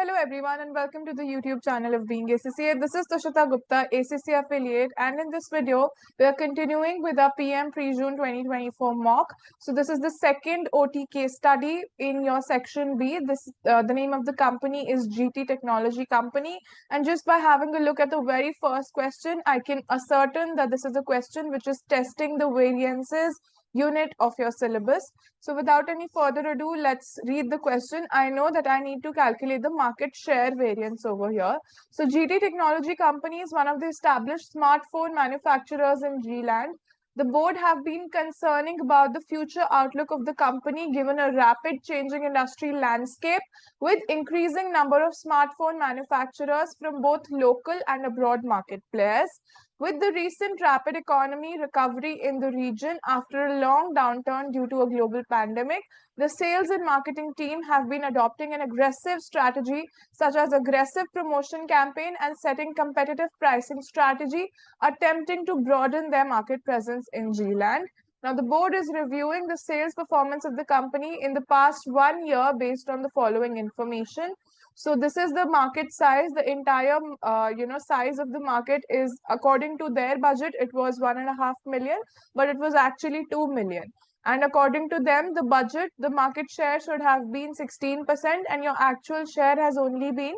Hello everyone and welcome to the YouTube channel of Being ACCA. This is Tushita Gupta, ACCA affiliate, and in this video we are continuing with our PM Pre-June 2024 mock. So this is the second OT case study in your section B. The name of the company is GT Technology Company, and just by having a look at the very first question, I can ascertain that this is a question which is testing the variances unit of your syllabus. So without any further ado, let's read the question. I know that I need to calculate the market share variance over here. So GT Technology Company is one of the established smartphone manufacturers in G-Land. The board have been concerning about the future outlook of the company given a rapid changing industry landscape with increasing number of smartphone manufacturers from both local and abroad market players. With the recent rapid economy recovery in the region after a long downturn due to a global pandemic, the sales and marketing team have been adopting an aggressive strategy such as aggressive promotion campaign and setting competitive pricing strategy, attempting to broaden their market presence in G-Land. Now, the board is reviewing the sales performance of the company in the past 1 year based on the following information. So this is the market size. The entire, size of the market is according to their budget. It was 1.5 million, but it was actually 2 million. And according to them, the budget, the market share should have been 16%, and your actual share has only been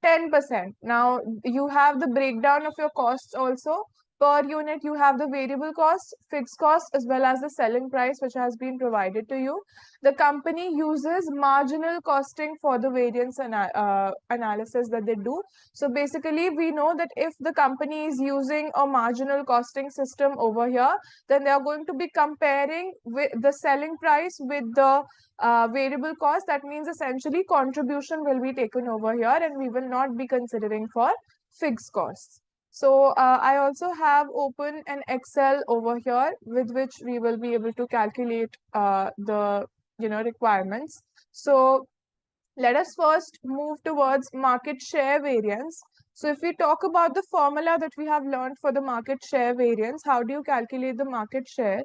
10%. Now you have the breakdown of your costs also. Per unit, you have the variable cost, fixed cost, as well as the selling price, which has been provided to you. The company uses marginal costing for the variance analysis that they do. So basically, we know that if the company is using a marginal costing system over here, then they are going to be comparing with the selling price with the variable cost. That means essentially contribution will be taken over here, and we will not be considering for fixed costs. So I also have open an Excel over here with which we will be able to calculate the requirements. So let us first move towards market share variance. So if we talk about the formula that we have learned for the market share variance, how do you calculate the market share?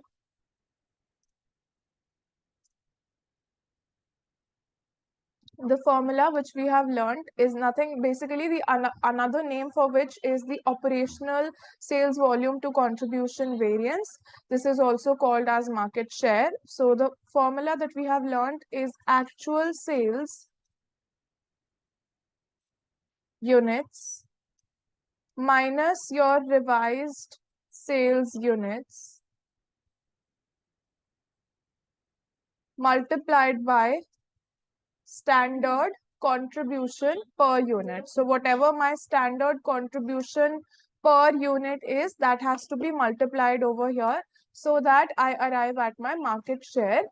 The formula which we have learned is nothing, basically the another name for which is the operational sales volume to contribution variance. This is also called as market share. So the formula that we have learned is actual sales units minus your revised sales units multiplied by standard contribution per unit. So whatever my standard contribution per unit is, that has to be multiplied over here so that I arrive at my market share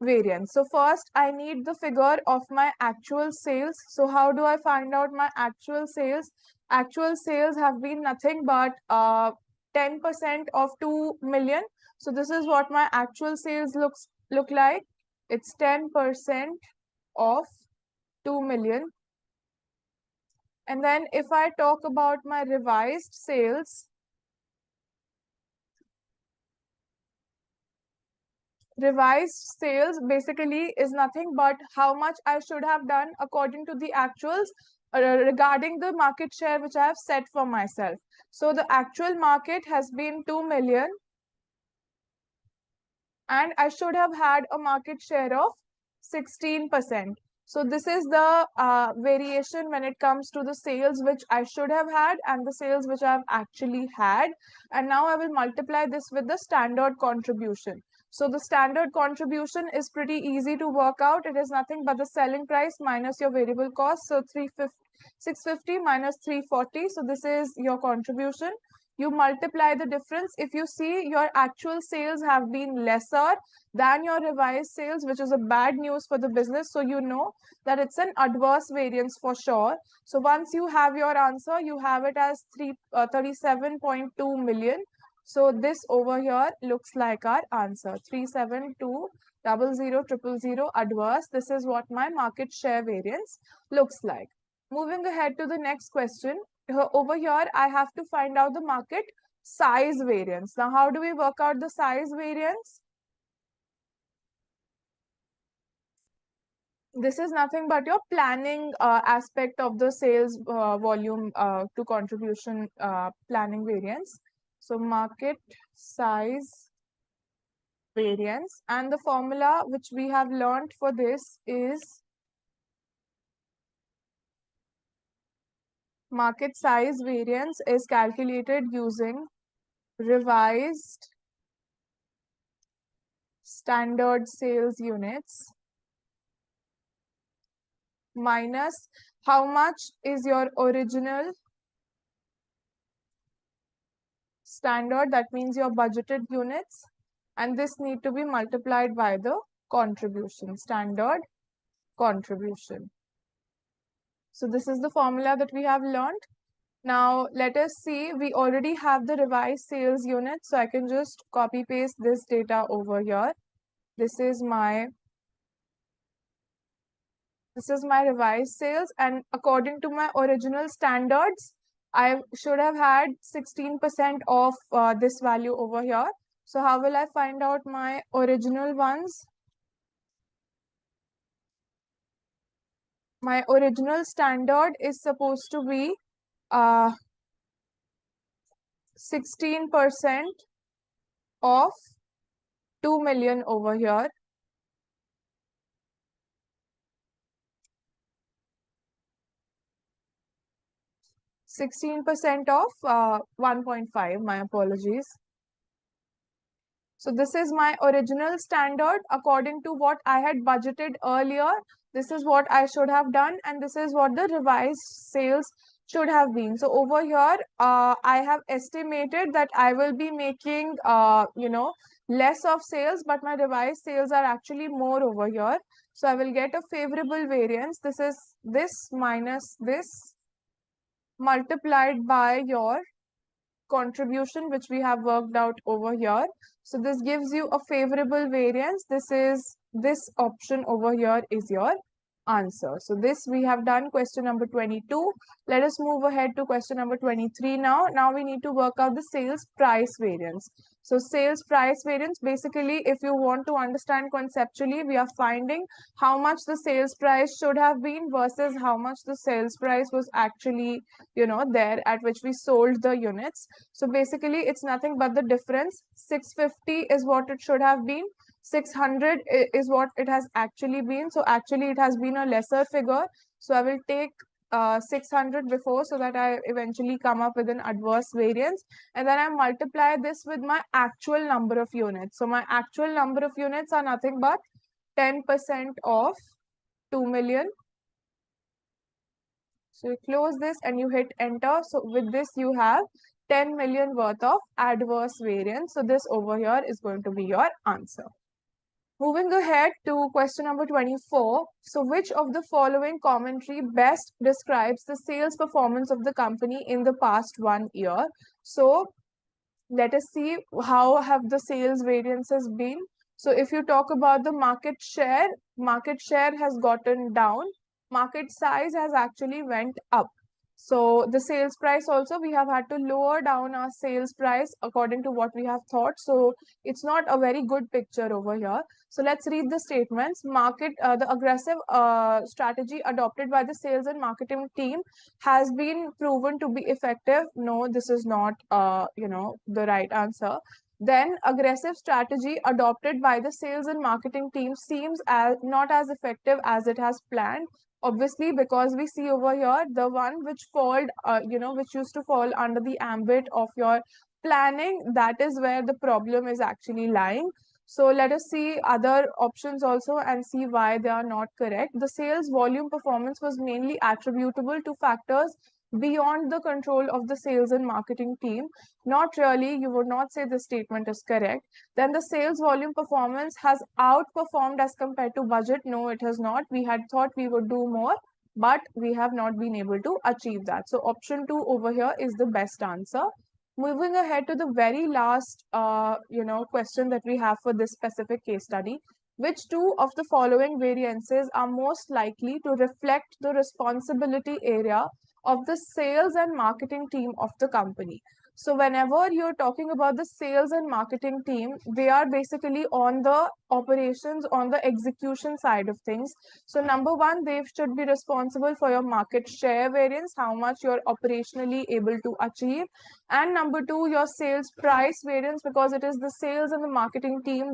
variance. So first I need the figure of my actual sales. So how do I find out my actual sales? Actual sales have been nothing but 10% of 2 million. So this is what my actual sales look like. It's 10% of 2 million. And then if I talk about my revised sales, basically is nothing but how much I should have done according to the actuals regarding the market share which I have set for myself. So the actual market has been 2 million and I should have had a market share of 16%. So this is the variation when it comes to the sales which I should have had and the sales which I've actually had. And now I will multiply this with the standard contribution. So the standard contribution is pretty easy to work out. It is nothing but the selling price minus your variable cost. So 650 minus 340. So this is your contribution. You multiply the difference. If you see your actual sales have been lesser than your revised sales, which is a bad news for the business. So you know that it's an adverse variance for sure. So once you have your answer, you have it as 37.2 million. So this over here looks like our answer, 372000000 adverse. This is what my market share variance looks like. Moving ahead to the next question. Over here, I have to find out the market size variance. Now, how do we work out the size variance? This is nothing but your planning aspect of the sales volume to contribution planning variance. So market size variance, and the formula which we have learned for this is market size variance is calculated using revised standard sales units minus how much is your original standard, that means your budgeted units, and this need to be multiplied by the contribution, standard contribution. So this is the formula that we have learned. Now let us see, we already have the revised sales unit, so I can just copy paste this data over here. This is my revised sales, and according to my original standards, I should have had 16% of this value over here. So how will I find out my original ones? My original standard is supposed to be 16% of 2 million over here. 16% of 1.5, my apologies. So this is my original standard according to what I had budgeted earlier. This is what I should have done, and this is what the revised sales should have been. So over here, I have estimated that I will be making, less of sales, but my revised sales are actually more over here. So I will get a favorable variance. This is this minus this multiplied by your contribution, which we have worked out over here. So this gives you a favorable variance. This option over here is your answer. So this we have done question number 22. Let us move ahead to question number 23 now. Now we need to work out the sales price variance. So sales price variance, basically, if you want to understand conceptually, we are finding how much the sales price should have been versus how much the sales price was actually, there at which we sold the units. So basically, it's nothing but the difference. 650 is what it should have been. 600 is what it has actually been. So actually, it has been a lesser figure. So I will take 600 before, so that I eventually come up with an adverse variance, and then I multiply this with my actual number of units. So my actual number of units are nothing but 10% of 2 million. So you close this and you hit enter. So with this you have 10 million worth of adverse variance. So this over here is going to be your answer. Moving ahead to question number 24. So which of the following commentary best describes the sales performance of the company in the past 1 year? So let us see how have the sales variances been. So if you talk about the market share has gotten down. Market size has actually went up. So the sales price also, we have had to lower down our sales price according to what we have thought. So it's not a very good picture over here. So let's read the statements. The aggressive strategy adopted by the sales and marketing team has been proven to be effective. No, this is not, the right answer. Then aggressive strategy adopted by the sales and marketing team seems not as effective as it has planned. Obviously, because we see over here the one which which used to fall under the ambit of your planning, that is where the problem is actually lying. So let us see other options also and see why they are not correct. The sales volume performance was mainly attributable to factors beyond the control of the sales and marketing team. Not really, you would not say the statement is correct. Then the sales volume performance has outperformed as compared to budget. No, it has not. We had thought we would do more, but we have not been able to achieve that. So option 2 over here is the best answer. Moving ahead to the very last, question that we have for this specific case study. Which two of the following variances are most likely to reflect the responsibility area of the sales and marketing team of the company? So whenever you're talking about the sales and marketing team, they are basically on the operations, on the execution side of things. So number one, they should be responsible for your market share variance, how much you're operationally able to achieve. And number two, your sales price variance, because it is the sales and the marketing team,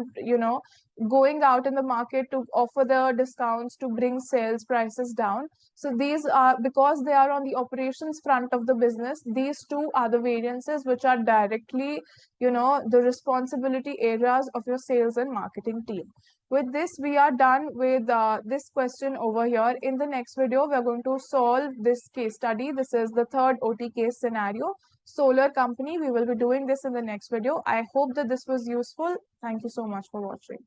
going out in the market to offer the discounts to bring sales prices down. So these are, because they are on the operations front of the business, these two are the variances which are directly, the responsibility areas of your sales and marketing team. With this, we are done with this question over here. In the next video, we are going to solve this case study. This is the third OT case scenario, solar company. We will be doing this in the next video. I hope that this was useful. Thank you so much for watching.